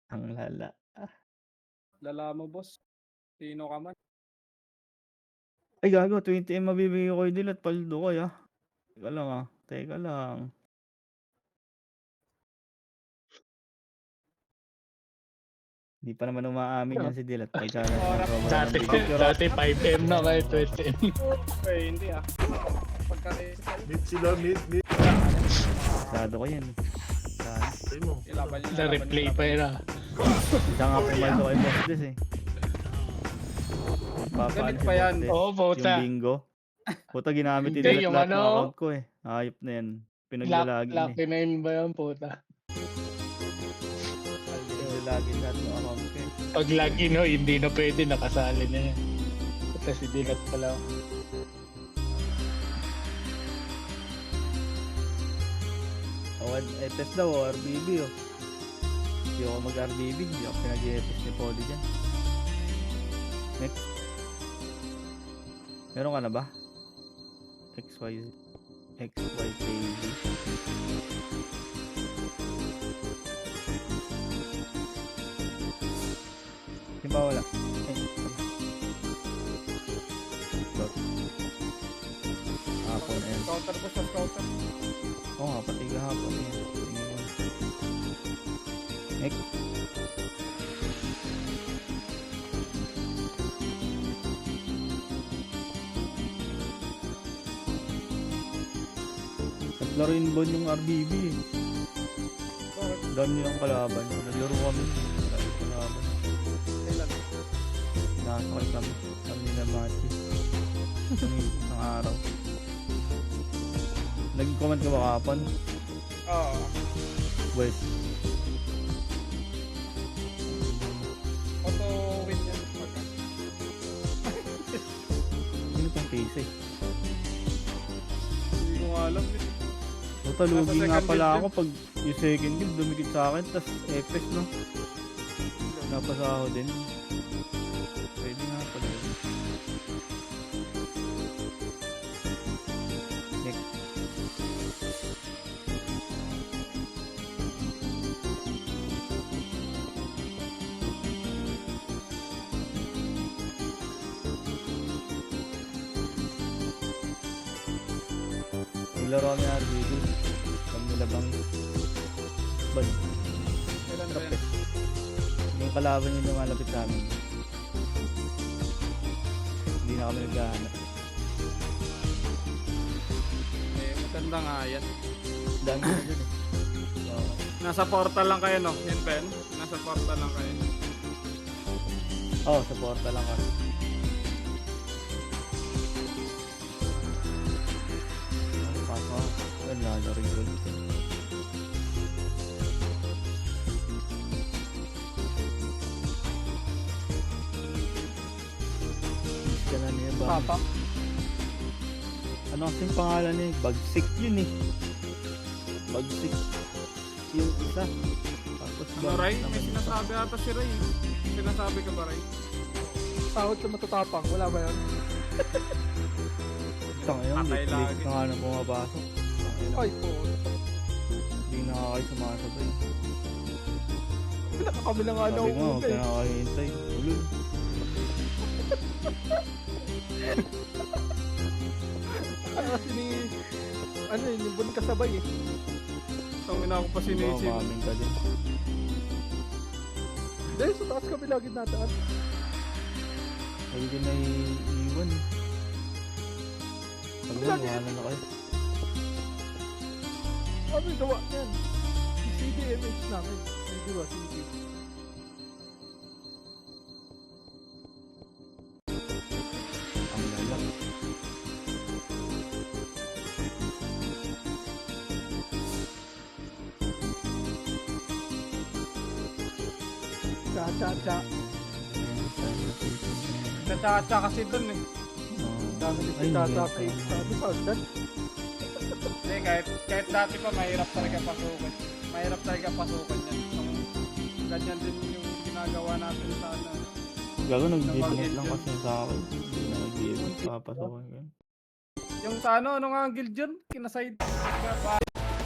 Ang lala. Lala mo boss, sino ka man. Ay gago 20M mabibigay ko kay Dilat paldo ko Teka lang teka lang. Di pa naman umaamin yan si Dilat pagka sobrang Dati, bigay. Pero dati 5M na kayo, 20M. Hindi Pagka Mid sila, mid. masyado ko yan. Try mo. ilaban nyo Na-replay pa yun Isa nga pumaldo kay Boss Des Papaan Galit si pa yan. Boss Des. Oo, puta. Yung bingo. Puta ginamit ni Hindi, Dilat yung lahat ng ano, account ko Hayop na yan. Pinaglalagi Lucky 9 ba yan, puta? Pinaglalagi lahat ng account ko Pag lagi no, hindi na pwede, nakasali na yan. Puta si Dilat pala. Test daw RBB Hindi ako mag-RBB. Hindi ako pinag-test ni Poli dyan. Next. Meron ka na ba? XYKZ. Di ba wala? Hapon Counter boss sa counter. Oo nga, pati kahapon Next. Naglaruin ba yung RBB Dami nilang kalaban. Naglaro kami. Dami kalaban. Kailan? Nakasakay kami. Kami na matches. Isang araw. Nag-comment ka ba kapon? Oo. West. Auto win yan. Pagka. Sino pang PC? Hindi ko nga alam. Puta, lugi nga second pala build ako pag yung second build dumikit sa akin tas Epes no? Napasa ako din. Pwede nga pala yun. Next. Naglaro kami RBB. Kami nilabang bad. Kailan ba yan? Yung kalaban yung lumalapit sa amin. Hindi na kami naghahanap. Maganda nga yan. Dami na dun Oo. Nasa portal lang kayo no? Yan Ben? Nasa portal lang kayo. Oh, sa portal lang kami. Pasok ako. Ayun, lalaro yung gold. Miss ka na niya ba? Papa. Ano kasing pangalan niya? Bagsik yun Bagsik. Yung isa. Tapos Ano Ray? May sinasabi ata si Ray. Sinasabi ka ba Ray? Sahod sa matatapang, wala ba yan? Ito ngayon, Patay late lagi. na nga nang pumapasok. Ay po, Hindi na nga kayo sumasabay. kami na nga Sabi ko, huwag nauuna na nga kayo hintay. Ulul. Kasi ni, ano yun, yung buwan kasabay eh. Tangina ko pa Diba, sinisin. umamin ka din. Dahil sa taas kami lagi nataan. Lagi din na iiwan Pag Lagi. wala na kayo. Ano yung gawa yan? Yung CDMH namin. Hindi ba, CD. Ang lala. Cha-cha-cha. Natsa kasi dun eh. Dami Ay, nito cha-cha hindi. kay sabi sa hagdan. Hindi, kahit dati pa mahirap talaga pasukan. Mahirap talaga pasukan yan. Ganyan din yung ginagawa natin sa ano. Gago, nag-debate lang kasi sa akin. Hindi na nag-debate. Papasawan ko. Yung sa ano nga ang guild yun? Kinaside.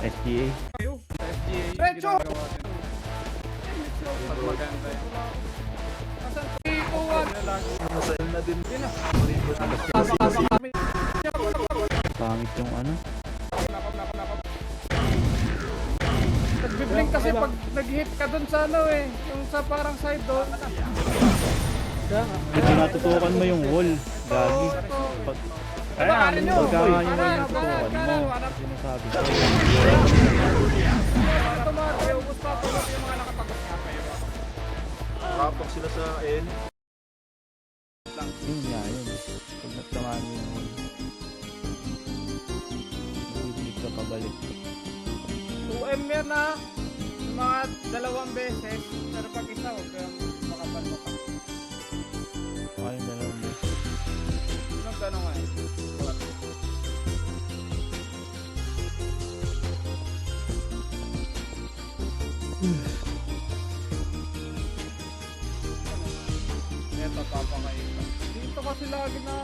SGA. Kayo. Sa SGA Diretso! Pag maganda yun. Asan? Ikuwan! Nasa na din. Yun na. Kasi Pangit yung ano. Nagbiblink kasi pag nag-hit ka dun sa ano eh. Yung sa parang side doon. Kaya nga. Hindi natutukan mo yung wall. Gagi. Pag, Ayan, nyo! pagka nga yung wall Ayan, natutukan ayan, mo. ayan. Sinasabi ko. Tumayo, ubus pa pa yung mga nakapagod nga kayo. kapag sila sa N. Yun nga yun. Pag nagtamaan mo yung wall. Magbiblik ka pabalik. 2M yan ha. Yung mga 2 beses. Pero pag isa, huwag kayong makapalo ka. Ayun dalawang beses. Anong gano'n nga eh? Ito, papakain ka. Dito kasi lagi na...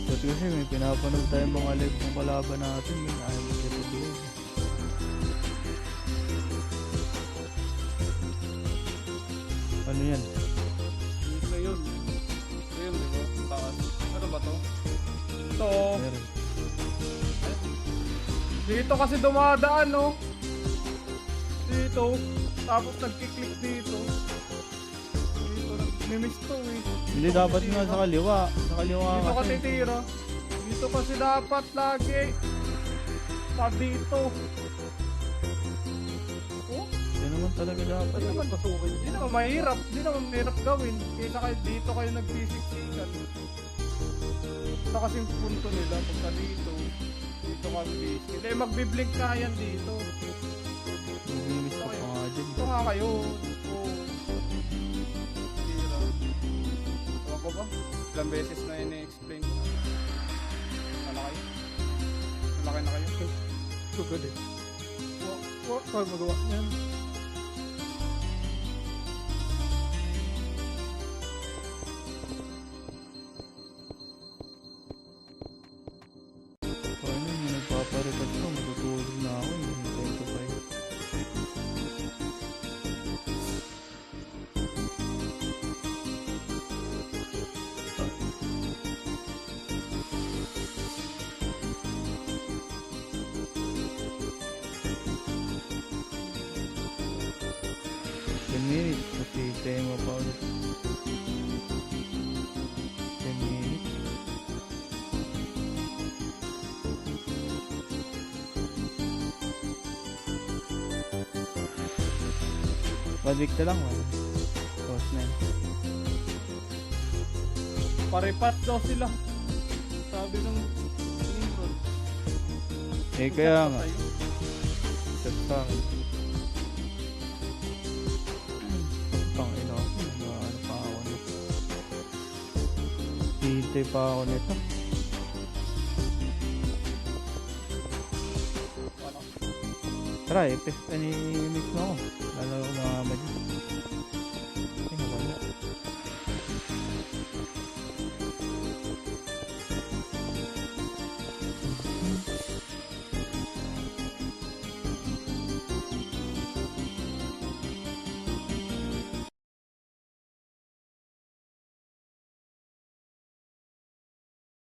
Kasi may pinapanood tayo mga live ng kalaban natin. Yun, ayaw mo siya tuloy. Ano yan? Dito yun. Ito yun, di ba? Taas. Ano ba to? Ito. Meron. Dito kasi dumadaan, no? Dito. Tapos nagkiklik dito. Dito. Nag-miss to, eh. Hindi dapat nga sa kaliwa. Sa kaliwa Dito ka kasi. titira. Dito kasi dapat lagi. Sa dito. Oh, Yan naman talaga dapat. Pwede naman pasukin. hindi naman mahirap. Hindi naman mahirap gawin. Kaysa kayo dito kayo nagsisiksikan. Ito kasi yung punto nila. Pagka dito. Dito ka busy. Hindi, magbiblink ka yan dito. Nag-miss ko pa nga dyan. Ito nga kayo. Oh. Tira. Ewan ko ba? Ilang beses na ini-explain. Malaki. Malaki na kayo. Sugod eh. Huwag magawa niyan. Paano yung nagpaparekat ko? Matutulog na ako. Hintayin ko pa yun. Minutes kasi tema pa ulit. 10 minutes. Balik na lang man. Tapos na yun. Paripat daw sila. Sabi ng Nimrod. Eh kaya nga. Patay. Set sa akin. Pang ino. Ano pa ako nito. Hintay pa ako nito. Ano? Tara, i-miss mo ako. Lalaro na nga ba dito? Ay, nawala.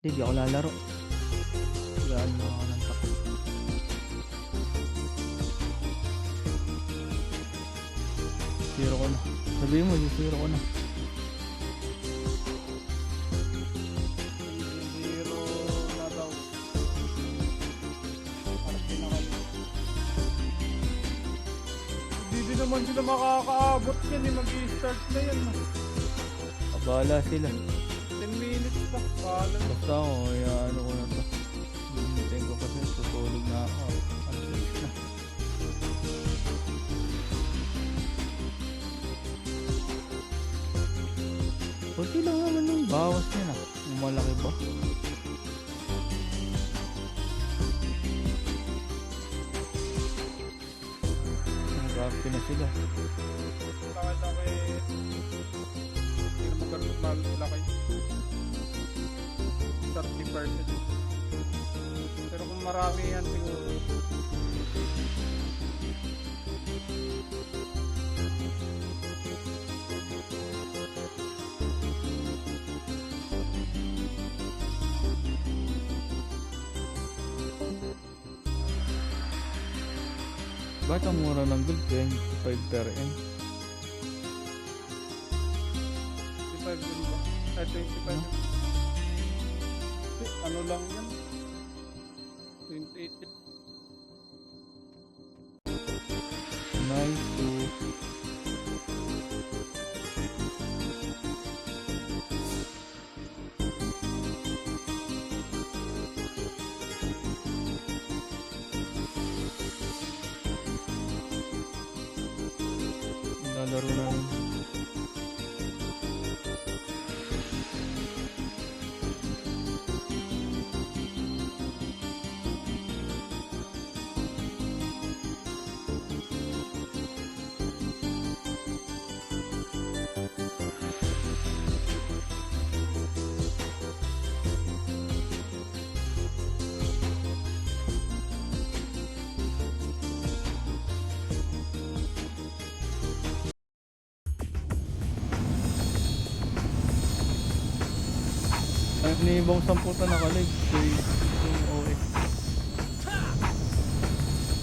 Hindi ako lalaro. Gaan mo ako ng takot. Zero ko na. Sabihin mo, zero ko na. Zero na daw. Arte na kayo. Hindi naman sila makakaabot yan eh. Mag-i-start na yan. Abala sila. 10 minutes pa. Bahala na. Basta ako, ano ko na to. Hintayin ko kasi tutulog na ako. Alas 6 na. Kunti lang naman yung bawas niya na. Yung malaki ba? Nag-acti na sila. Laki-laki. Hindi naman ganun malaki. 30 Pero kung marami yan siguro. Bakit ang mura ng gold? 25 per M. 25 yun ba? 25 yun. Ano lang yan? 28 yun. Nice to... Lalaro na rin. Ni Bong 10 na nakalig. Yung OS.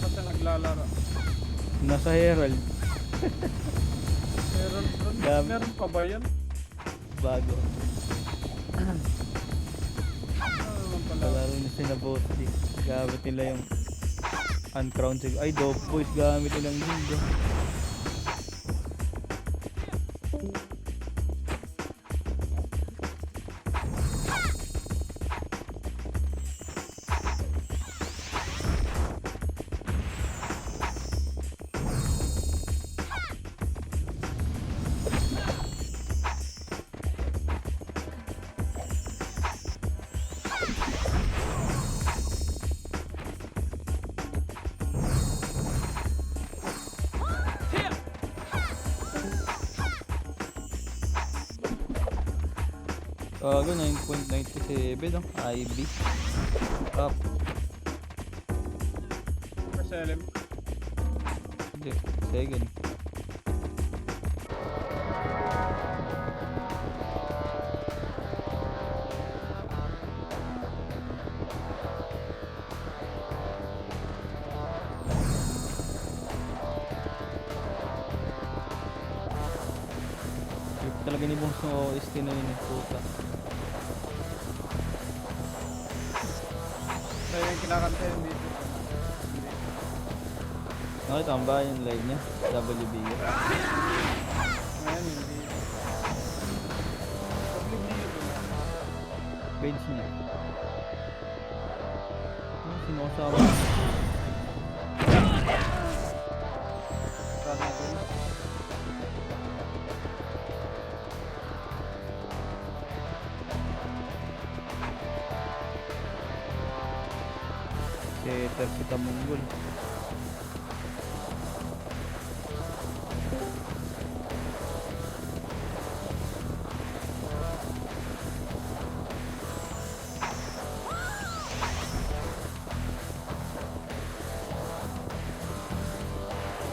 Kasi naglalaro. Nasa Herald. Meron pa ba yan? Bago. Ano naman pala? Kalaro na sila Bossy. Gamit nila yung Uncrowned Sig. Ay, Dope Boys gamit nilang guild. Gago, 9.97 no? IB. Up. Marcelem. Hindi, second. Talaga ni Bongs ng OST na yun yung puta. Kaya yung kinakanta yun dito. Nakita mo ba yung live niya? WB yun. Ngayon hindi. Page niya. Sino kasama? Setter si Tamunggol.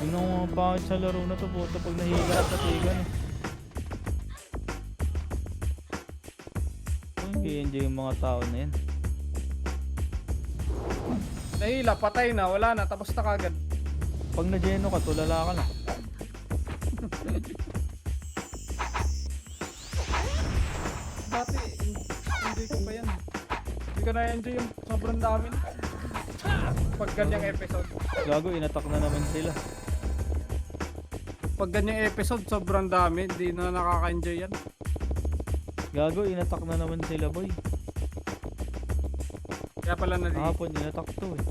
Yun ang mga pangit sa laro na to, puto, pag nahila at tatigan eh. Hindi yung mga tao na yan. Nahila, patay na, wala na, tapos na kagad. Pag na-geno ka, tulala ka na. Dati, hindi ko pa yan. Hindi ko na-enjoy yung sobrang dami. Pag ganyang episode. Gago, inatak na naman sila. Pag ganyang episode, sobrang dami. Hindi na nakaka-enjoy yan. Gago, inatak na naman sila, boy. Kaya pala na Kahapon, inatak to eh.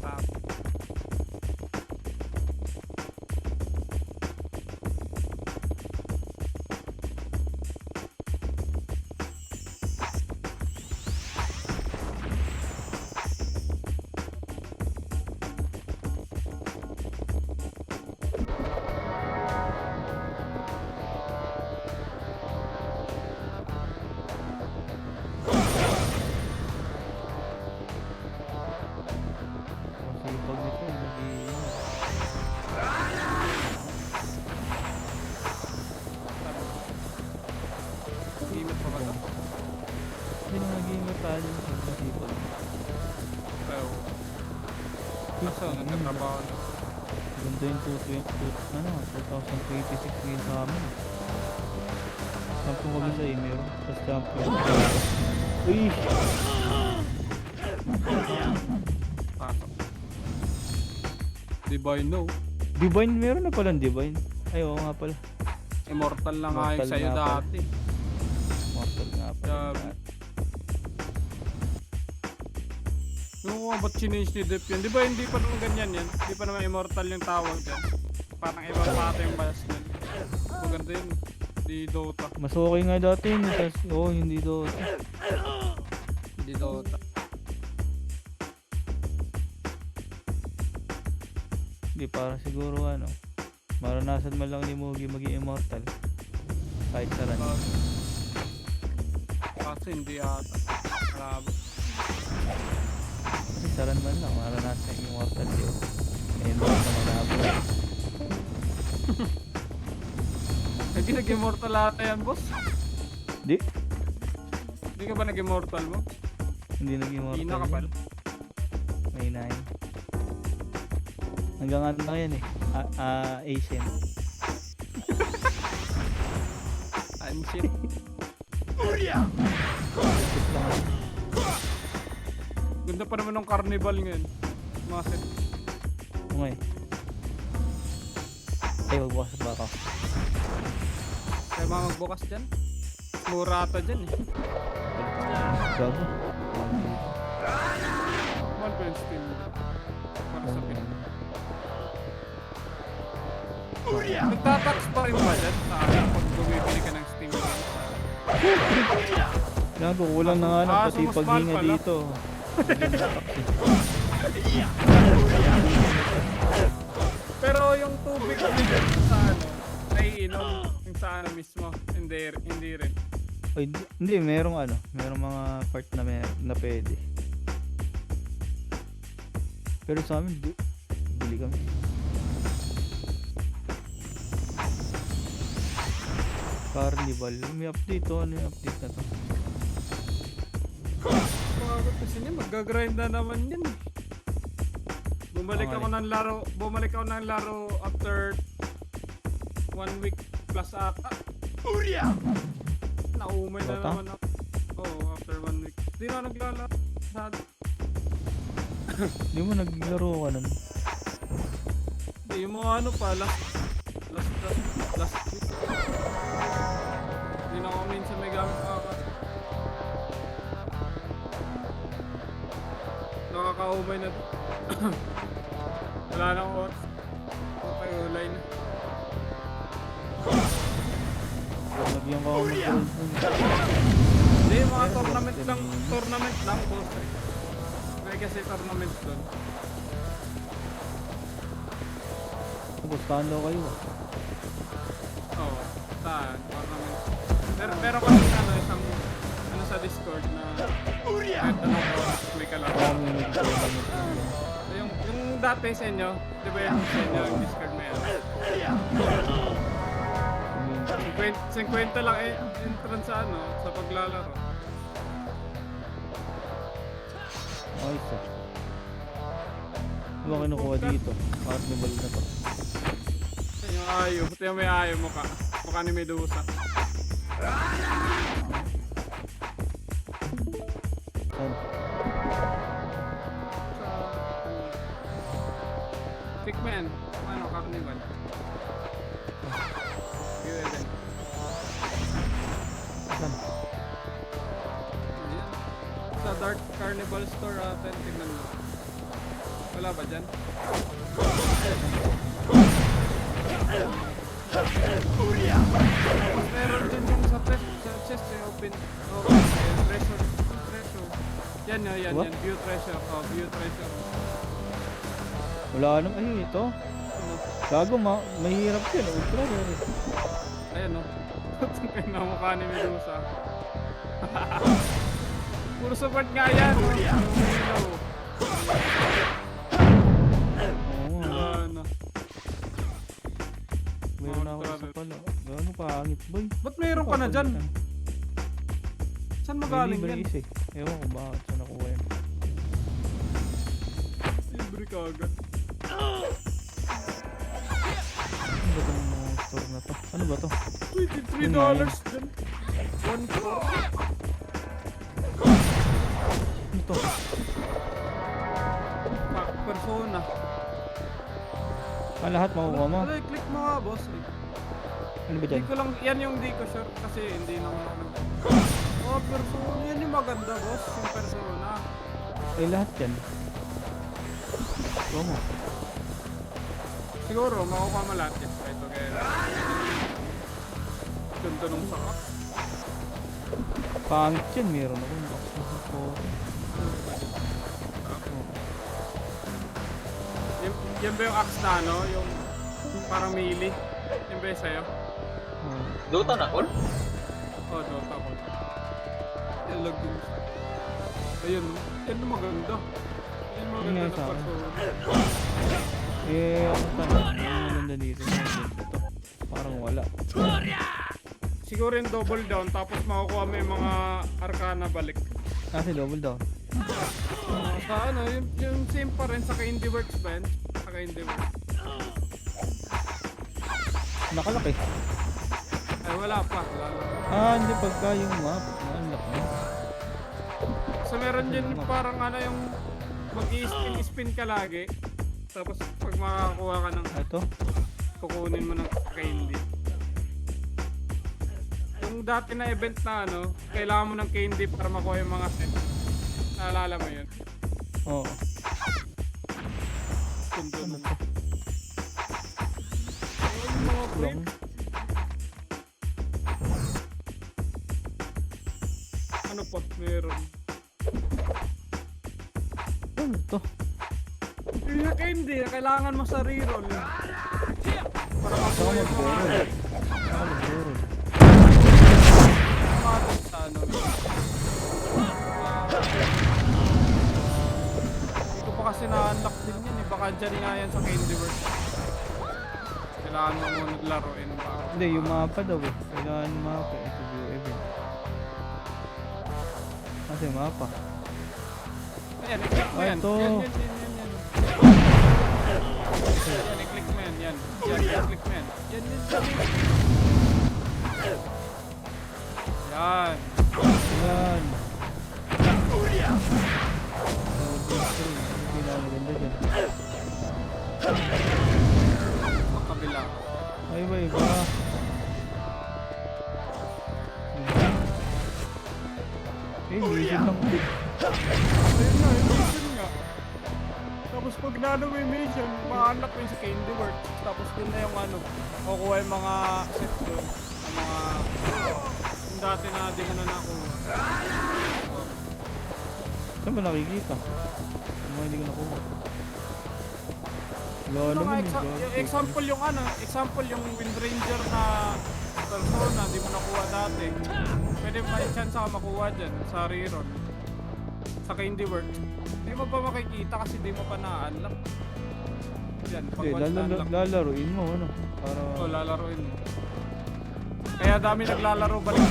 Lalo yung masipag. Pero, kaso, nagtatrabaho na. Ganda yung 2026 ngayon sa amin. Champion kami sa email. Tapos champion. Uy! Pasok. Divine, no? Divine, meron na palang Divine. Ay, oo nga pala. Immortal lang nga yung Immortal sa'yo nga pala. dati. Mortal nga pala. Grabe. Yung mga ba't change ni Dep yan? Di ba hindi pa naman ganyan yan? Hindi pa naman immortal yung tawag dyan. Parang ibang pata yung bias dyan. Maganda yun. Di Dota. Mas okay nga dati yun. Tapos, oo, hindi do. Di Dota. Hindi, para siguro ano. Maranasan man lang ni Mugi maging immortal. Kahit sa run. Kasi hindi ata. Malabo. Kasi sa run man lang. Maranasan yung immortal yun. Ngayon ba sa malabo. Hindi nag-immortal ata yan, boss. Di. Hindi ka ba nag-immortal mo? Hindi naging immortal. Hindi ka pala. May 9. Hanggang ano na yan eh. Asian. Ancient. Ganda pa naman ng carnival ngayon. Mga set. Okay. Ay, magbukas ba ako? Kaya mga magbukas dyan. Mura ata dyan eh. Gago. One pa yung Steam. Para sa Pin. Nagtatax pa rin ba dyan sa pag bumibili ka ng Steam? Gago, kulang na nga lang pati so mas mahal paghinga pala. dito. Pero yung tubig sa ano, naiinom yung sa ano mismo. Hindi rin. Ay, hindi, merong ano, merong mga part na na pwede. Pero sa amin, bili kami. Carnival, may update to, ano yung update na to? Pagod kasi niya, mag-grind na naman yan eh. Bumalik Okay. ako ng laro after 1 week plus ata. Naumay na Dota? naman ako. Oo, after 1 week. Hindi na naglalaro. Sad. Hindi mo naglaro ka nun. Hindi, yung mga ano pa, last week. Hindi na ako minsan may gamit nakakaumay na. Wala na akong oras. Okay, ulay na. Nagyan ka ako mag-gold nun. Hindi, mga tournament lang, boss. May kasi tournament doon. Gustahan daw kayo ah. Oo, saan? Tournament. Pero kasi isang sa Discord na kahit anong oras may kalaro. Kami nag-tournament nun. Yung dati sa inyo, di ba yung sa inyo, yung Discord mo yan? 50 lang entrance sa ano, sa paglalaro. Ayos ah. Ano ba kinukuha dito? Carnival na to. Yung ayo, ito yung may ayo mukha ni Medusa. Saan? Stickman, ano, Carnival. ULN. Saan? Ayan. Sa Dark Carnival Store atin, tingnan mo. Wala ba dyan? Tapos meron din yung sa chest, yung open treasure. Yan. What? View treasure. Oh, view treasure. Wala naman. Ay, ito. Ano? Gago, mahirap yun. Ultra rare. Ayan no. Tingnan na mukha ni Medusa. Puro support nga yan. Oo nga. Ano? Mayroon na ako Ultra isa rare. pala. Gano'ng pangit boy. Ba't mayroon ka na dyan? Saan May magaling libre yan? is eh. Ewan ko bakit saan nakuha yan. Libre ka agad. Ano ba itong mga store na to? Ano ba to? $23 din. 1/4. Ano to? Persona. Lahat makukuha mo? Ano, click mo nga, boss. Ano ba dyan? Di ko lang, yan yung di ko sure kasi hindi naman ako Oh, persona. Yan yung maganda, boss. Yung persona. Ay lahat yan. Kuha mo. Siguro, makukuha mo lahat yan. Ito kaya. Ganda nung sakak. Pangit yan. Meron ako. Yan ba yung axe na ano? Yung parang melee? Yan ba yung sa'yo? Dota na, Col? Oh, Dota ko. Yan lang din. Ayun, no? Yan yung maganda. Yan yung maganda Yun nga na sa akin. persona. Ako tanong. Ano maganda dito? Ito. Parang wala. Siguro yung double down tapos makukuha mo yung mga arcana balik. Kasi double down. Sa ano, yung same pa rin sa Indie Works ba yun? Sa Indie Works. Nakalaki. Ay, wala pa. Hindi pagka yung map. Nakalak na. So meron din parang ano yung mag-i-spin ka lagi. Tapos pag makakuha ka ng Ito. kukunin mo ng candy. Yung dati na event na ano, kailangan mo ng candy para makuha yung mga set. Naalala mo yun? Oo. Kundo Ano nun. to? Yung mga Long. break. Ano pa? Meron. Ano to? Yung candy, kailangan mo sa reroll. Para Saka makuha yung mga mag-borrow. Saka mag-borrow. kamatis sa ano. Hindi ko pa kasi na-unlock din yun eh. Baka dyan nga yan sa Candy Works. Kailangan mo muna laruin ba? Hindi, yung mapa daw eh. Kailangan mapa. Ito view event. Kasi mapa. Ayan, i-click mo yan. Ito. Yan. Yan, i-click mo yan. Yan, i-click mo yan. Yan. Yan. Yan. Pinamaganda dyan. Sa kabila. Ay, iba. Mission lang. Ayun nga, yung mission nga. Tapos pag nano may mission, ma-unlock mo yung sa Candy Works. Tapos dun na yung ano, kukuha yung mga set doon. Yung mga, yung dati na di mo na nakuha. Saan ba nakikita? Yung mga hindi ko nakuha. Wala Ano nga, naman yung example yung ano, example yung Wind Ranger na persona, di mo nakuha dati. Pwede may chance ka makuha dyan sa reroll. Sa Candy Works. Hindi mo pa makikita kasi di mo pa na-unlock. Yan, pag once na-unlock. Lalaruin mo, ano? Para... Oo, lalaroin mo. Kaya dami naglalaro balik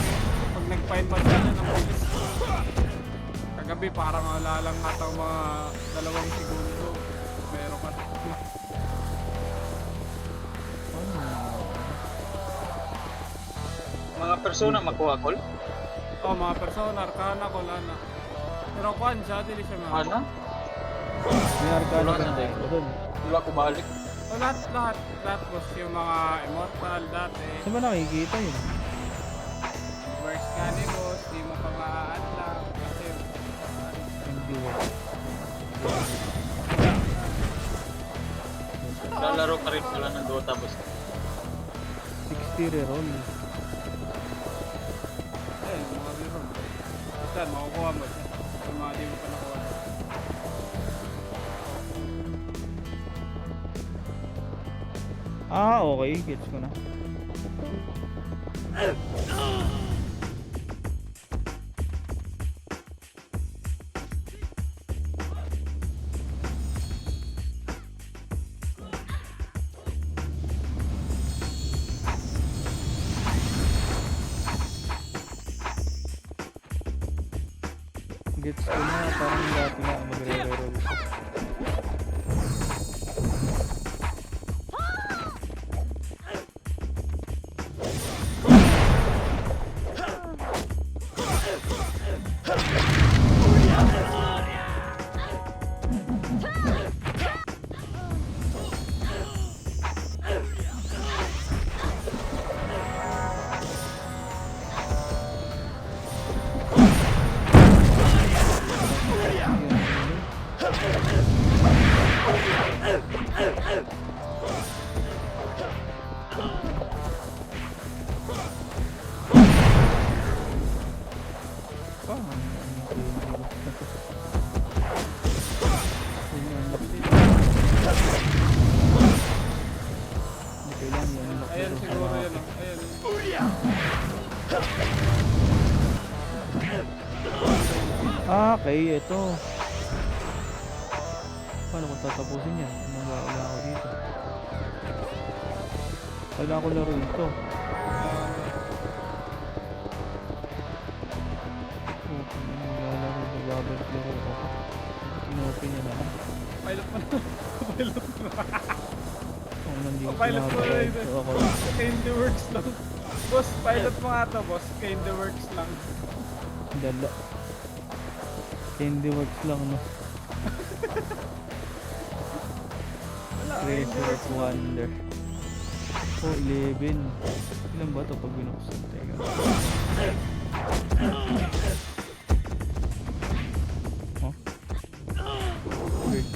pag nag-find pa siya ng bilis. Kagabi parang wala lang ata mga 2 segundo. Meron ka. Mga persona makuha, Col? Oh, mga persona, arcana, kolana. Pero kwan siya, dili siya mga. Ano? May arcana Wala ka na na din. doon. Wala ko balik. So, lahat boss, yung mga immortal dati. Saan ba nakikita yun? Works ka ni boss, di mo pa ma-unlock. Kasi, Hindi mo. Lalaro ka rin pala ng Dota, boss. 60 reroll. ayun, mga reroll. Saan, makukuha mo siya. Yung mga di mo pa nakuha. Okay. Gets ko na. Gets ko na, parang dati nga magre-reroll ko. Ayan siguro yan. Ayan. Ah, okay, ito. Paano kung tatapusin yan? Wala ako dito. Wala ko laro ito. Okay, naglalaro ko, babalik laro ko. Inopen niya na. Pilot mo na. Pilot mo na. Kung nandito Pilot mo na yun. ako. Candy works lang. Boss, pilot mo nga to, boss. Candy works lang. Dala. Candy works lang, no? Wala, Treasure of Wonder. Oh, 11. Ilan ba ito pag binuksan? Teka. Oh? Weird.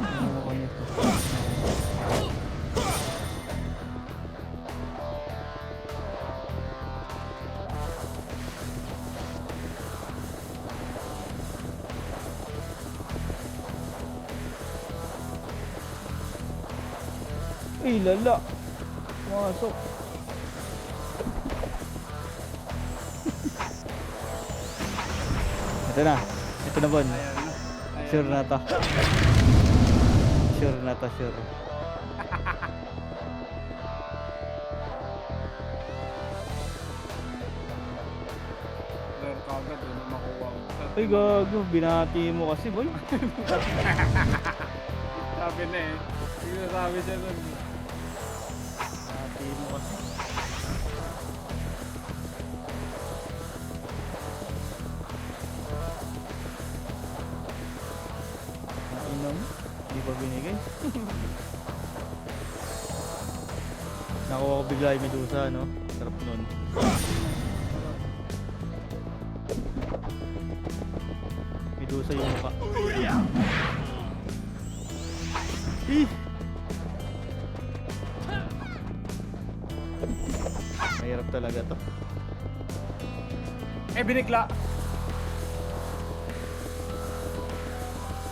Ano ko nito? Ay, lala. Masok. Ito na. Ito na, Bon. Ayan. Sure na to. Sure na to, sure. Rare kagad, yun ang makuha mo. Ay, gago. Binati mo kasi, boy. Sabi na eh. Sinasabi siya nun. Binati mo kasi. Nainom? Hindi pa binigay. Nakuha ko bigla yung medusa, no? Sarap nun. Medusa yung mukha. Ih! Mahirap talaga to. Eh, binigla!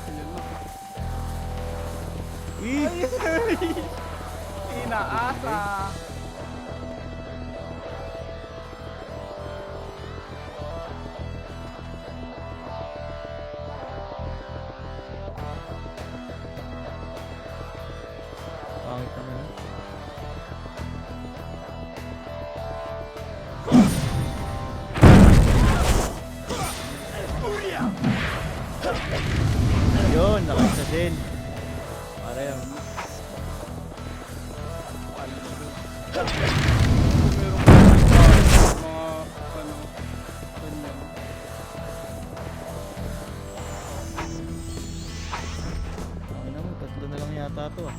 Ayun na. Ih! Inaasa! Pangit naman. Yun, nakita din. Para yan. Meron ka mga ano, ganyan. Ay naman, tatlo na lang yata to ah.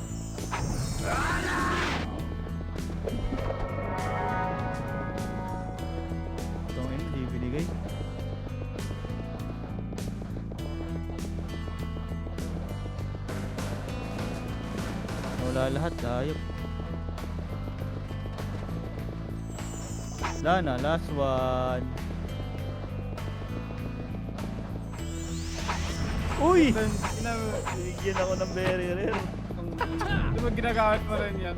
Ito ngayon, hindi binigay. Wala lahat, ayop. Wala na, last one. Uy! Bigyan ako ng very rare. Di ba ginagamit mo rin yan? Yan.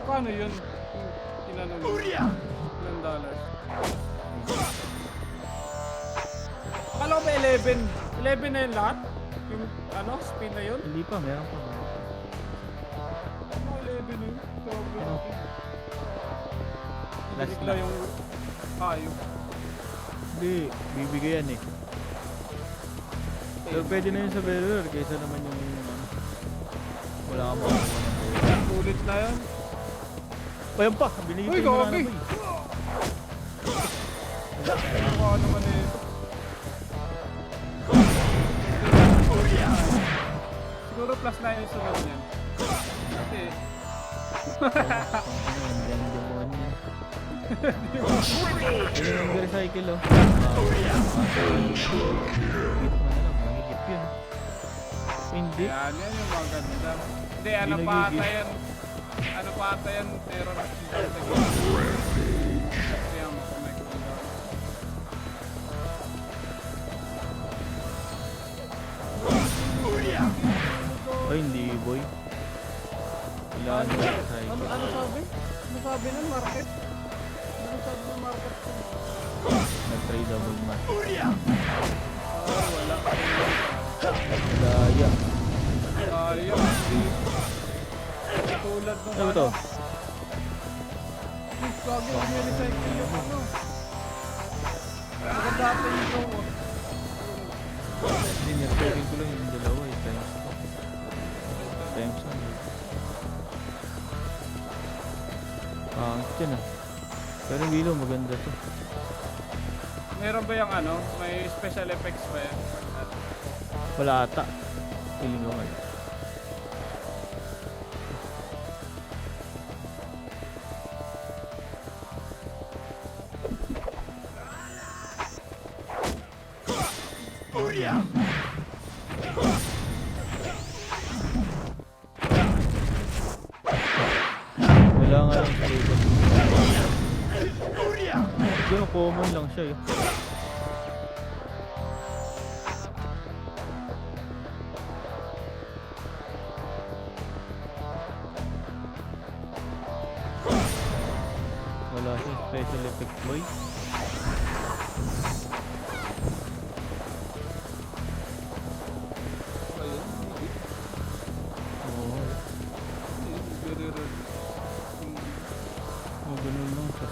Paano yun? Ilan mo? Ilan dollars? Akala ko ba 11? 11 na yun lahat? Yung ano, spin na yun? Hindi pa, meron pa. Ano 11 na yun? Grabe. Ano? Last Bigla na. yung kayo. Hindi, bibigyan eh. Pero pwede na yun sa bearer kaysa naman yung ano. Wala ka makakuha ng bearer. Sulit na yun. Ayan pa, binigay Uy, ko yung gagi. boy. Mukha naman eh. Siguro plus na yung sunod niyan. Kasi Ano yun, yung demon niya. Yun yung recycle oh. Higit mo na lang, mahigit yun. Hindi. yan yung maganda. Hindi, ano Hindi pa ata nagigit. yan? Ano pa ata yan? Pero kasi yan, makamay ko lang. Ay, hindi boy. Kailangan mo recycle. Ano sabi? Ano sabi ng market? Ano sabi ng market? Nag-tradable man. Wala. Daya. Ayun, hindi. Tulad nung Ano ba to? Gagi, recycle yung ano. Maganda ata yung show mo. Hindi, nirecycle ko lang yung dalawa eh. Times 100. Pangit yan ah. Pero yung ilaw maganda to. Meron ba yung ano? May special effects ba yan? Wala ata. Feeling ko wala. Wala nga lang flavor. Siguro common lang siya eh. Wala siyang special effect boy. Ayun, hindi. Oo. Very rare. Oh, ganun lang siya.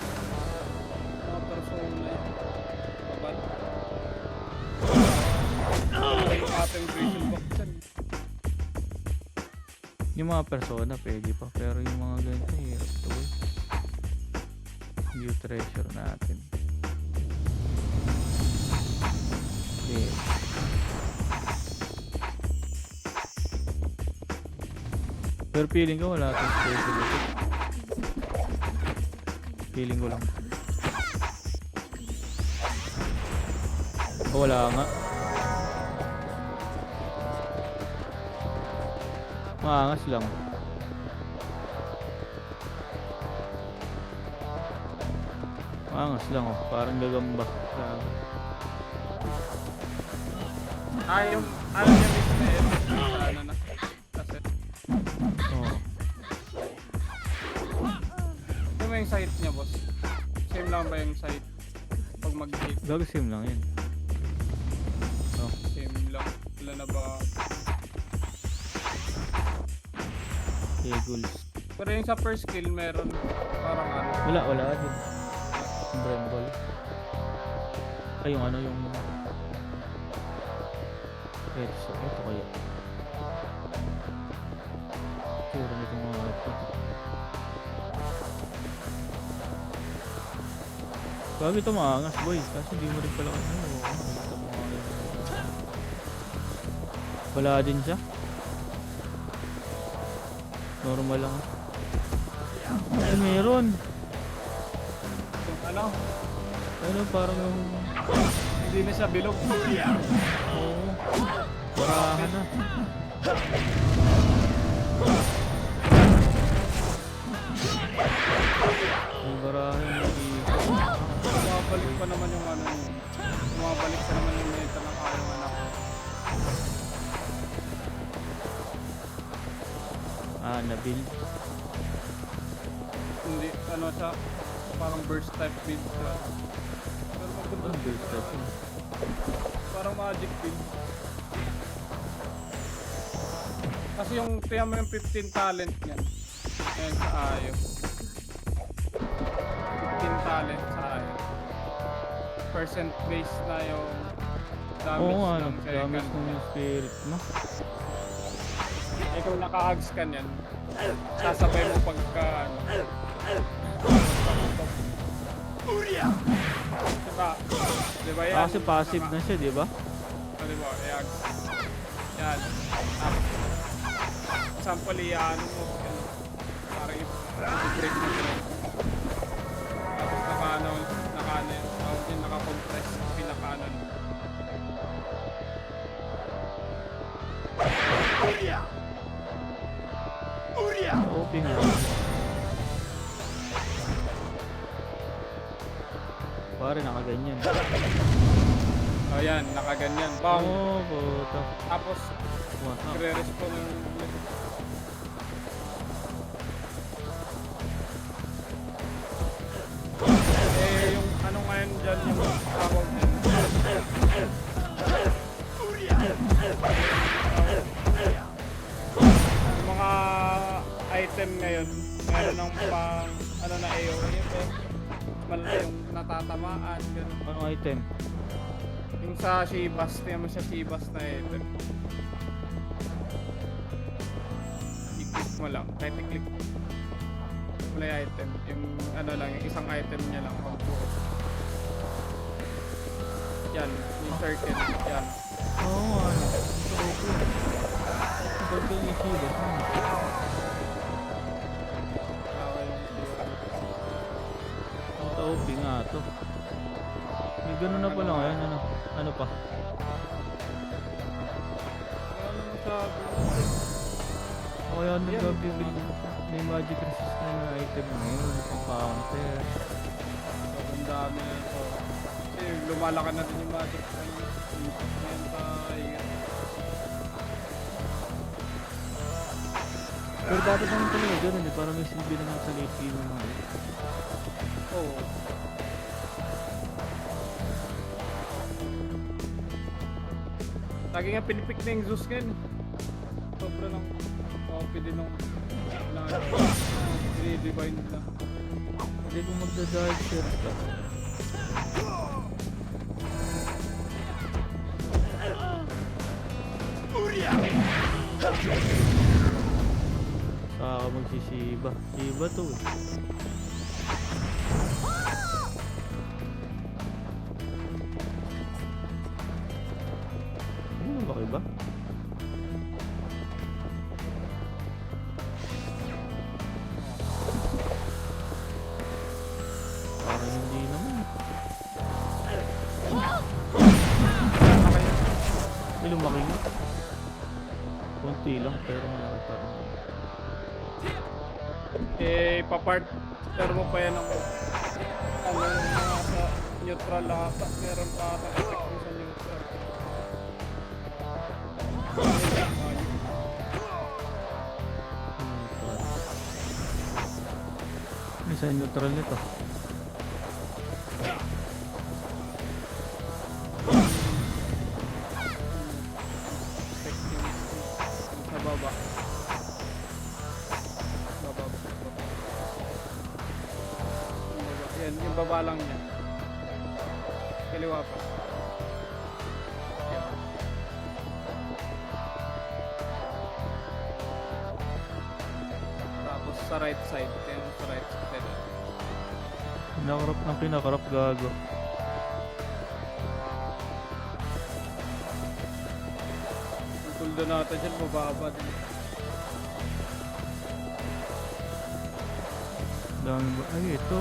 Mga persona yan. Kabal. Yung ating vision box yan. Yung mga persona pwede pa, pero yung mga ganito hirap to boy. New treasure natin. Okay. Pero feeling ko wala tayong special effect. Feeling ko lang. O wala nga. Maangas lang. Maangas lang oh, parang gagamba. Grabe. Yung ano niya mismo na yun. Sa ano na. Kasi Oo. yung may site niya, boss. Same lang ba yung site? Pag mag-hit, Gago same lang yun. Oh, same lang. Wala na ba? Eagles. Pero yung sa first skill, meron parang ano. Wala din. Yung Bramble. Ay, yung ano, yung... Ito kaya. Sure, nitong mga ito. Bagay ito maangas, boy. Kasi hindi mo rin pala ano. Ito mga wala din siya. Normal lang. Ay, meron. Yung ano, Ano, parang yung... hindi na siya bilog. Oo. Barahan na. Yung barahan yung nag-iikot. Bumabalik pa naman yung ano. Bumabalik pa naman yung meta ng kayang anak. Ah, na-build. Hindi, ano siya, parang burst type build siya. Pero maganda Ang build siya, type yun. parang magic build. Kasi yung, tiyan mo yung 15 talent niyan. Ayan sa Ayo. 15 talent sa Ayo. Percent base na yung damage Oo nga, ng damage second. ng spirit mo. Ikaw naka-hugs ka niyan. Sasabay mo pagka ano. Diba yan? Kasi passive na siya, di ba? Diba, i-hugs. Yan. Example, i-ano mo. Yan. Para i-break mo sila. Tapos naka-ano yun. Yung naka-compress. Pinaka-ano. OP nga. Pare, nakaganyan. Oh, yan. Nakaganyan. Bang! Oo, puta. Tapos, What up? i-respond yung yung ano ngayon dyan yung tawag din. Yung mga item ngayon, meron ng pang ano na AOE malaki yung natatamaan ganun. Anong item? Yung sa Shibas, tingnan mo siya Shibas na item. I-click mo lang, kahit i-click play item, yung ano lang, yung isang item niya lang pagbuo. Yan, yung circle, yan. Oo, ano? OP. Ba't yung isiba? Okay, yung Ito, OP nga to. May ganun na pala ngayon, ano? Ano pa? ano masabi? O kaya Yan. nagbabibil may magic resistant na item ngayon, pang counter. Sobrang dami na ito. Kasi lumalaki na din yung magic ngayon tayo. Pero dapat naman talaga ganun eh, para may silbi naman sa late game ng mga yun. Oo. Lagi nga pinipik na yung Zeus ngayon. Sobra ng OP din nung divine na. Hindi kung magda-dark shirt ka. Saka ka magsisiba. Siba to eh. Ano ba kayo ba? Parang hindi naman. May lumaki nga. Kunti lang pero malaki pa rin. Eh, papartner mo pa yan ng ano yung mga sa neutral ata. Meron pa ata effect mo sa neutral. Isa neutral nito. Effect yung sa baba. Baba. Yan, yung baba lang niya. Kaliwa pa. Yan. Tapos sa right side. Yan sa right side. Pinakarap ng pinakarap gago. Yung tuldo natin dyan, mababa din. Dami ba? Ay, ito.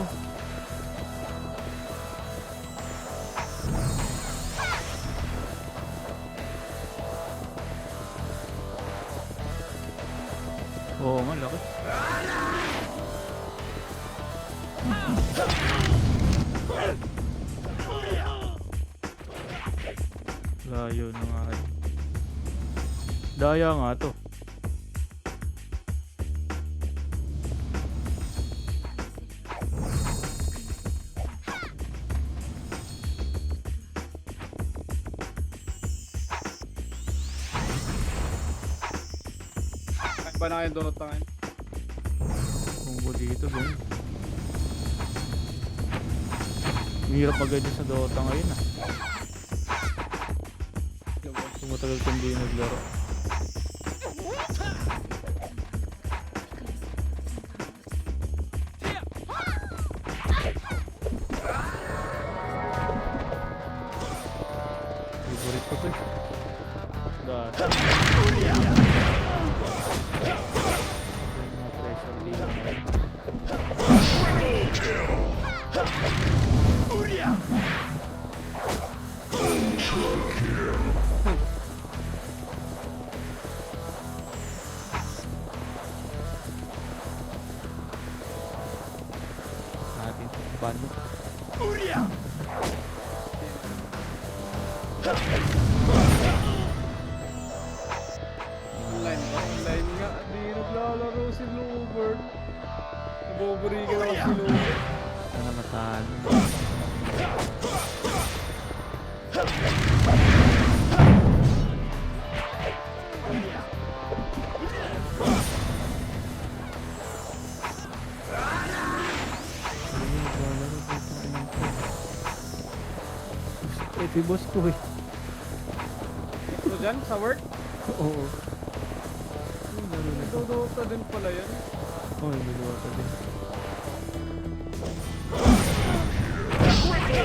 Oo nga, laki. Layo na nga. Daya nga to. Ba na kayo Dota ngayon? Kung dito doon. Mahirap agad sa Dota ngayon ah. Kung matagal kong di naglaro. Favorite ko to eh. Dati. Mga pressure di lang ngayon. Natin paano? Online nga. Di naglalaro si Bluebird. Nabuburigan ako si Bluebird. Sana matalo. Ito yung boss ko eh. So dyan, sa work, Oo. nagdodota din pala yan. Oo, niluluwa ka din.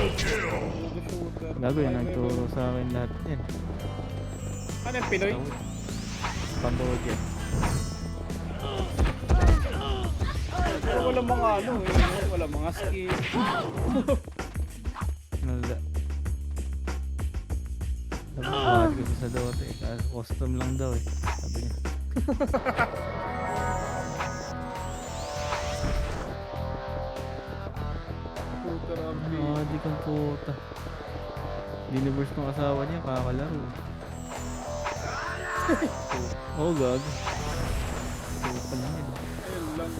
Shooter. Gago yun, nagturo sa akin lahat yan. Ano yung Pinoy? Pambawag yan. Pero wala mga ano eh. Wala mga skill. Nala. Nabawag kasi sa Dota eh. Kasi custom lang daw eh. Sabi niya. Shooter RP. Di kang puta. Universe ng asawa niya, kakalaro. Oo, gag. Puta na yun. Ayun lang.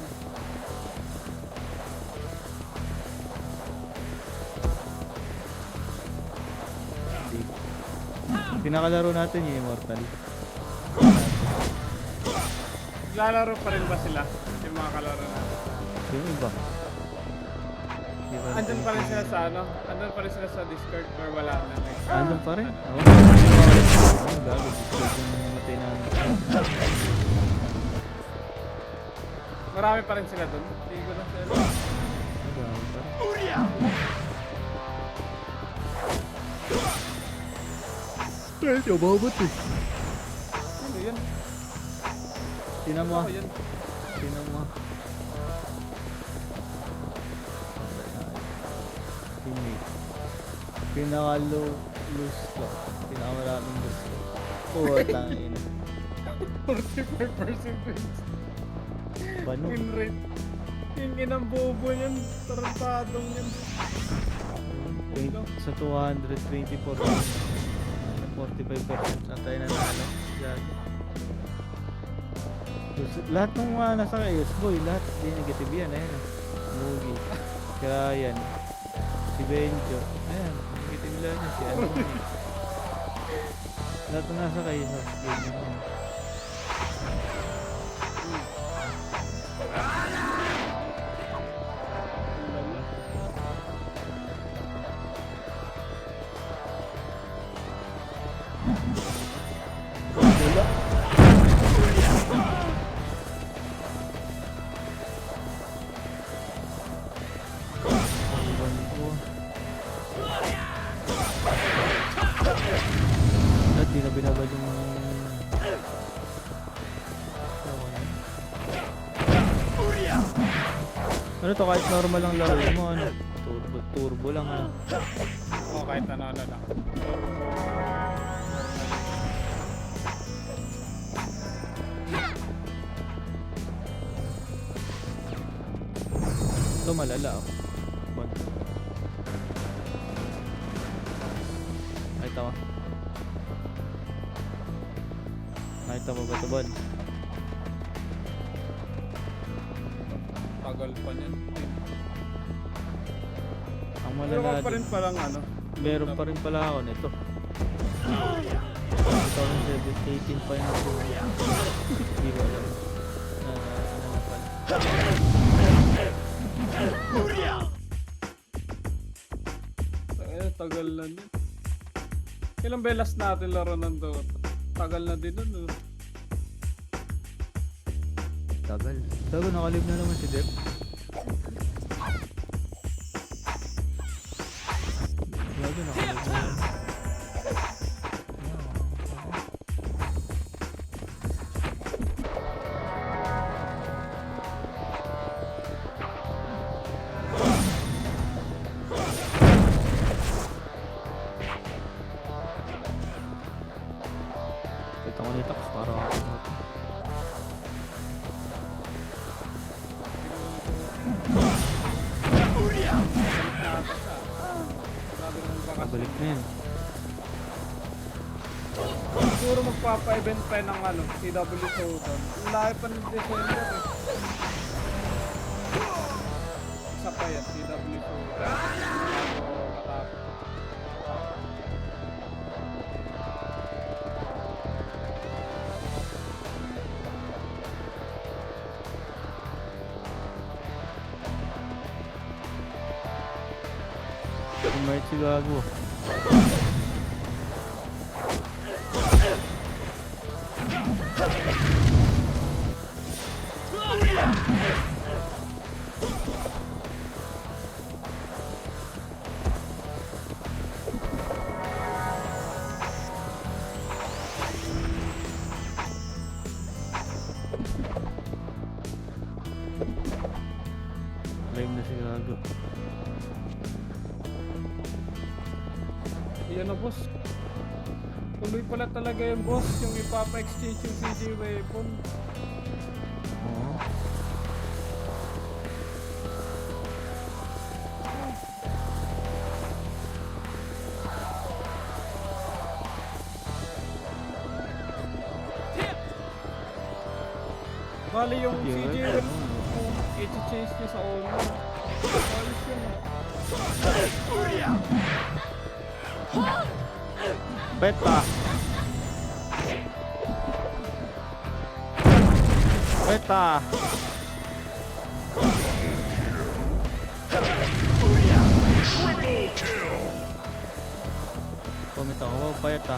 Pinakalaro natin yung Immortal. Lalaro pa rin ba sila? Yung mga kalaro natin. Yung iba. Di ba- Andun pa rin sila sa ano? Andun pa rin sila sa Discord or wala na? Andun pa rin? Oo. Oh, gago. Discord yung namatay na. Marami pa rin sila dun. Hindi ko na sila. Gago pa rin. Medyo babot eh. Ano yan? Tinan mo. Ako yan. Tinan mo. Teammate. Pinaka-low loose ko. Pinaka-maraming loose ko. Puta ina. 45% wins. Bano? Win rate. Yung inang bobo niyan. Tarantadong yan. Sa 224. 45% na tayo nanalo. Yan. Lahat ng mga nasa KS boy, lahat di negative yan. Ayan. Movie. Kaya yan. Si Benjo. Ayan. Negative lang yan. Si ano. Lahat ng nasa KS. Yan. Wala. Lahat di na binabad yung ano to, kahit normal lang laro mo, ano, turbo lang ano. Oo, kahit ano lang. Ito malala oh. Bon. Nakita mo? Nakita mo ba ito, Bon? Tagal pa niyan. Ang Pero malala pa rin palang ano. meron pa rin pala ako nito. 2018 pa yun ako. Hindi ba alam? Tagal na din. Ilang belas natin laro ng Dota? Tagal na din nun. Tagal. Tagal, nakalib na naman si Dep. Grabe, nakalib na naman. Kita ko nito, para ako. Pabalik na yan. Siguro magpapa-event pa ng CW Showdown. Ang lahi pa ng December eh. Isa pa yan, CW Showdown. Bago matapos. Kumayat si Gago. Claim na si Gago. Yan na boss. Tuloy pala talaga yung boss, yung ipapa-exchange yung CJ weapon. Oo. Bali yung Yun, CJ ano, weapon, kung i-change niya sa Olmo. Balis yun eh. Beta. Beta. Comment ako, beta.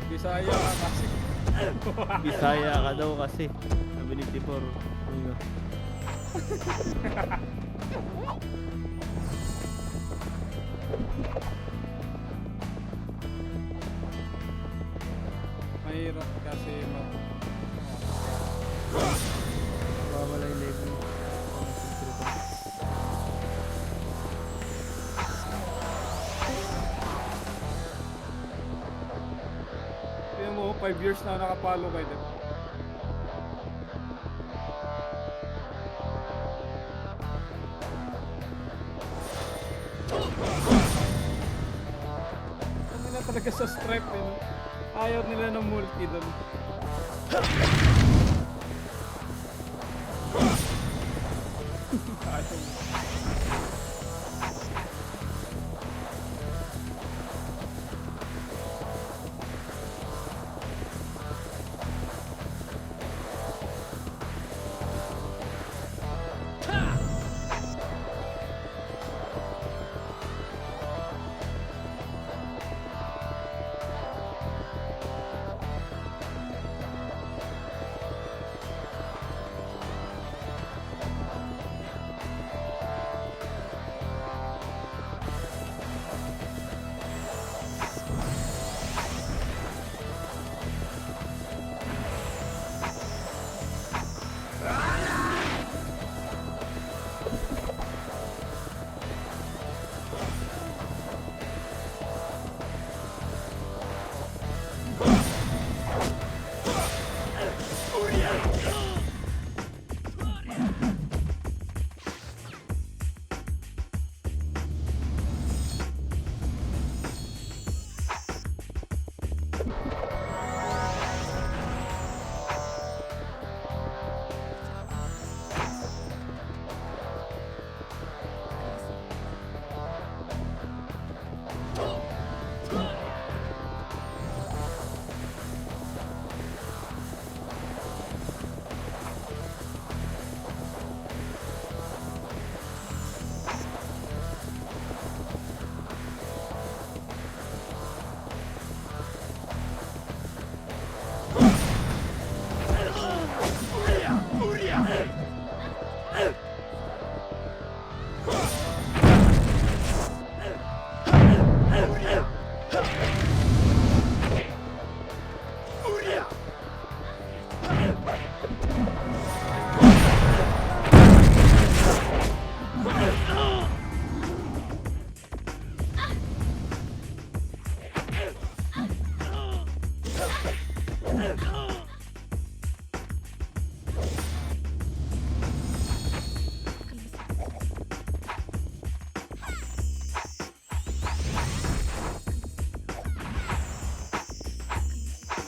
Bisaya ka kasi. Bisaya ka daw kasi. Sabi ni Tipor. Ayun. Mahirap kasi Mawawala yung level. Tingnan mo, 5 years na nakapalo kay Dep. Ano na talaga sa stripe eh, no? Ayaw nila ng multi doon.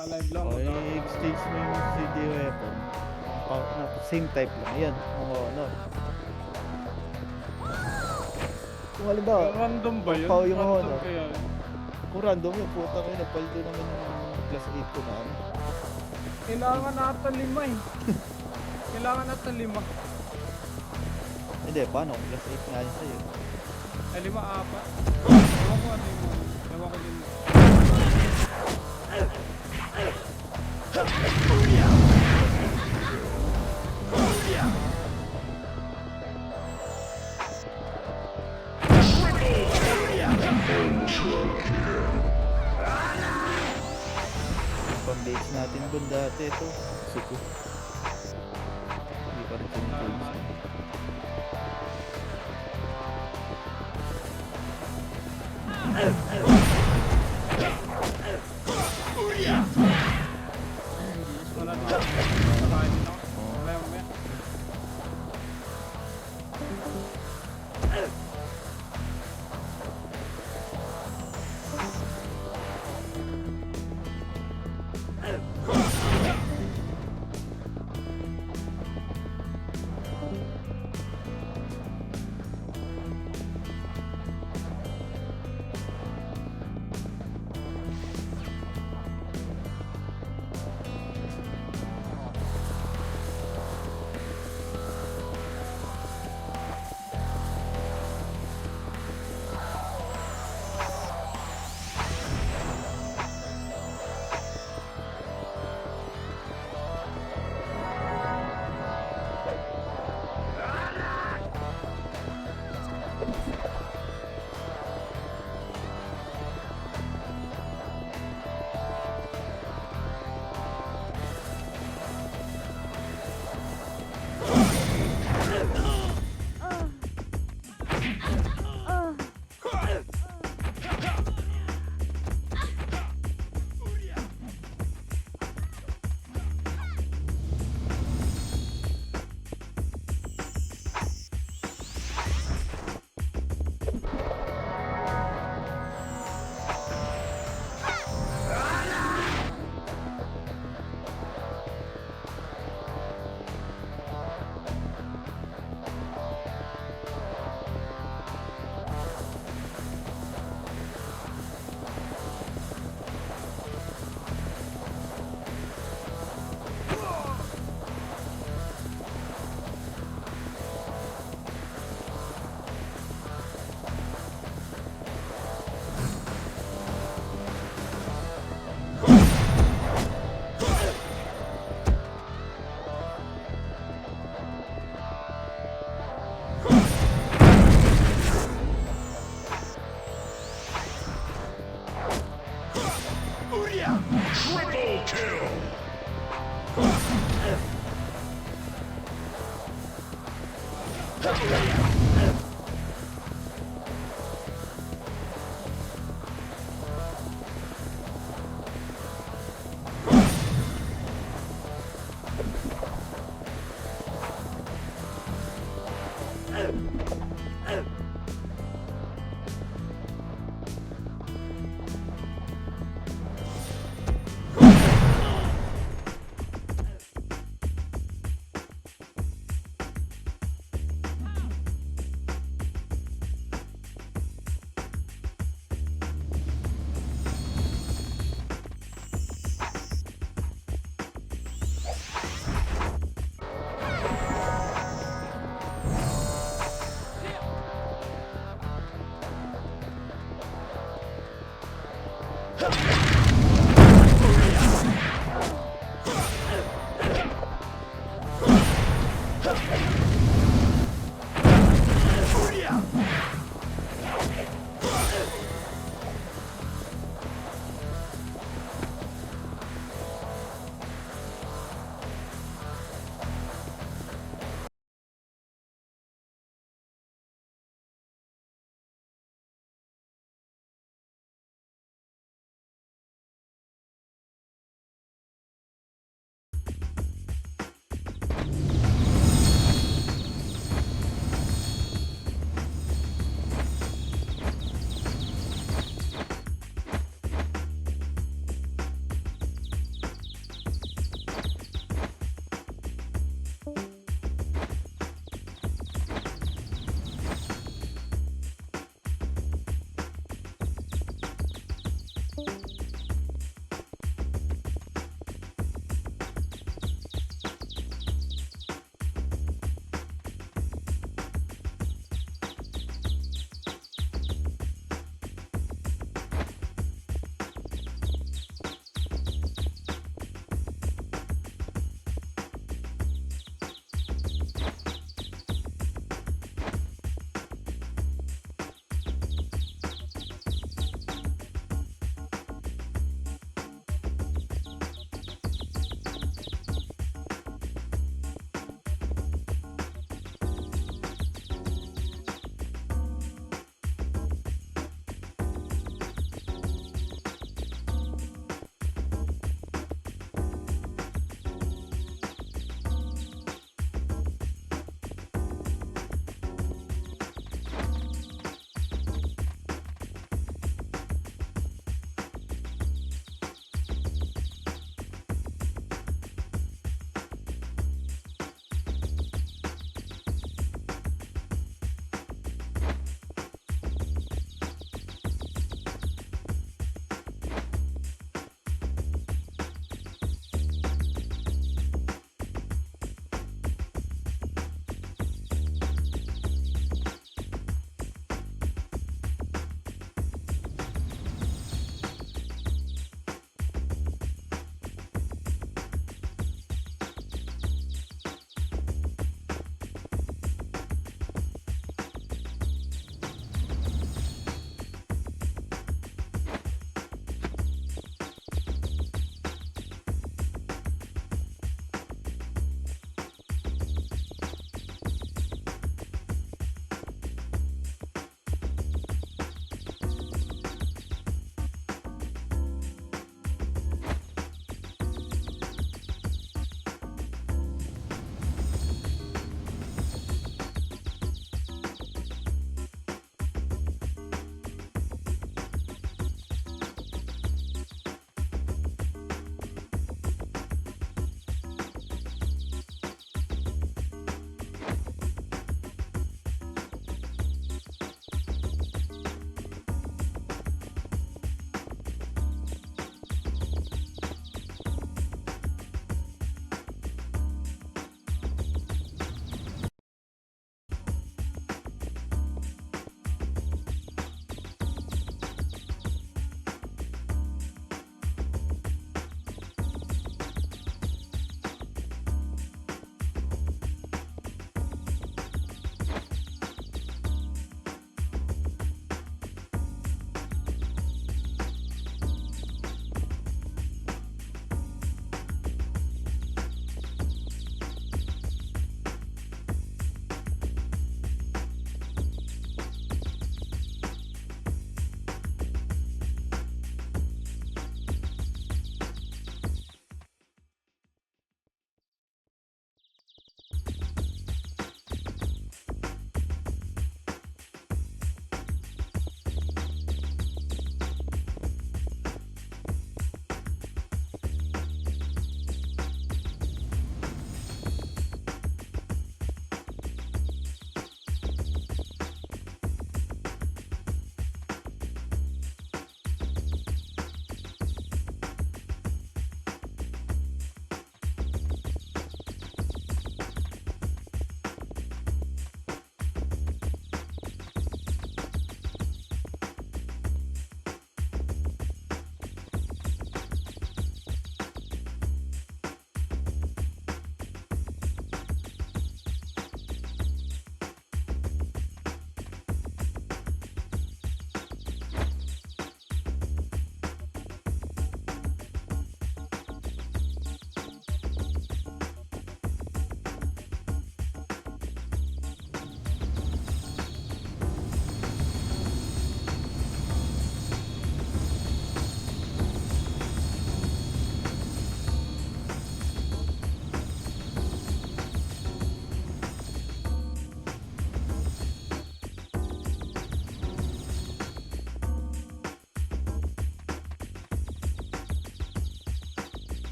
Alive lang. Okay, exchange mo yung CD weapon. Same type lang. Yan, mga ano. Kung halimbawa, Random ba yun? Pao yung Random ano. kaya yun? kung random yung puta ko, napaldo naman yung plus 8 ko na ano. Kailangan nata 5 eh. Kailangan nata 5. Hindi, paano? Plus 8 nga yun sa'yo. Ay 5, 4. Ewan ko ano yung ewan ko din. Pang-dates natin dun dati ito. Suko. Hindi pa rin sinutulis. Wala na. Nakain din ako. Mamaya, mamaya.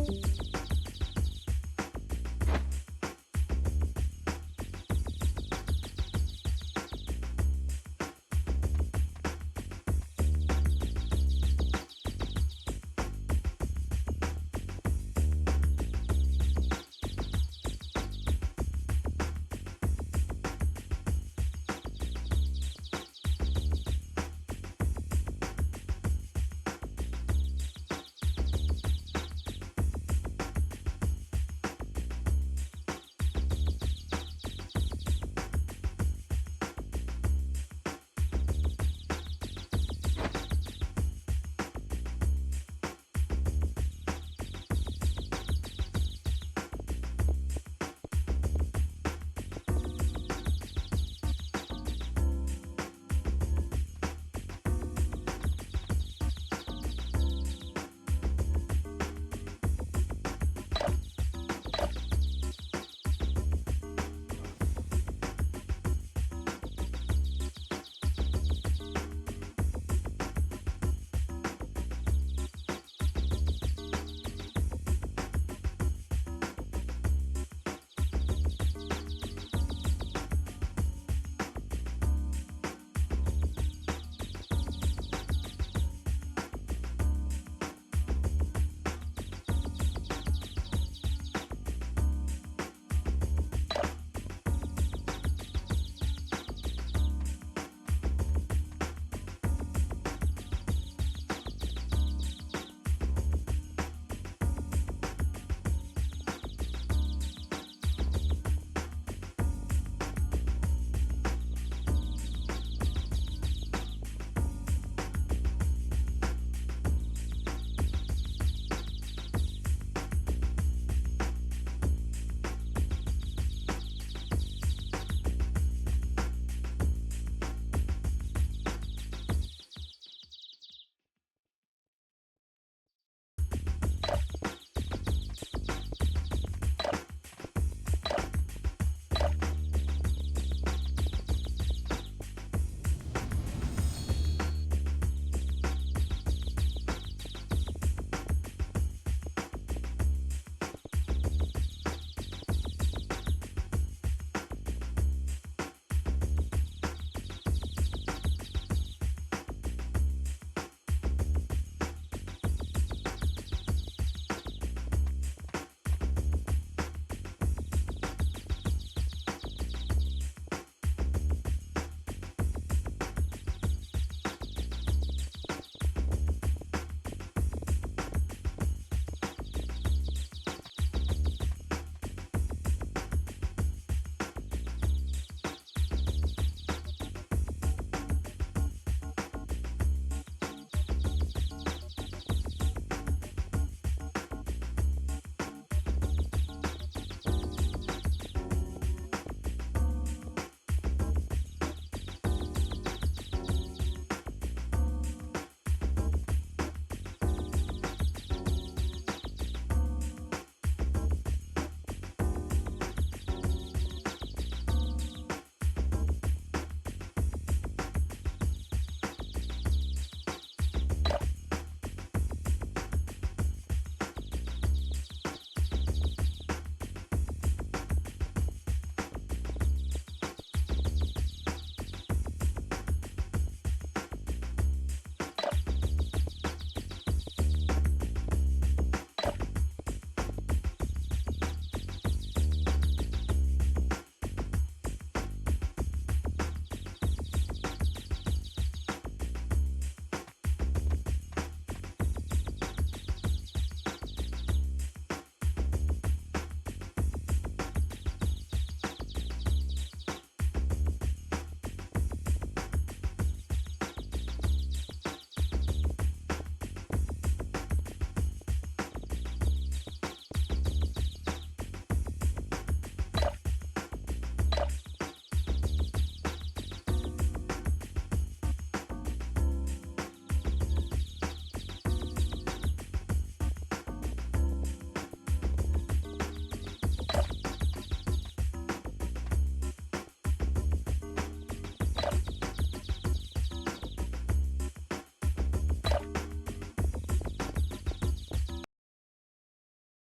Bye.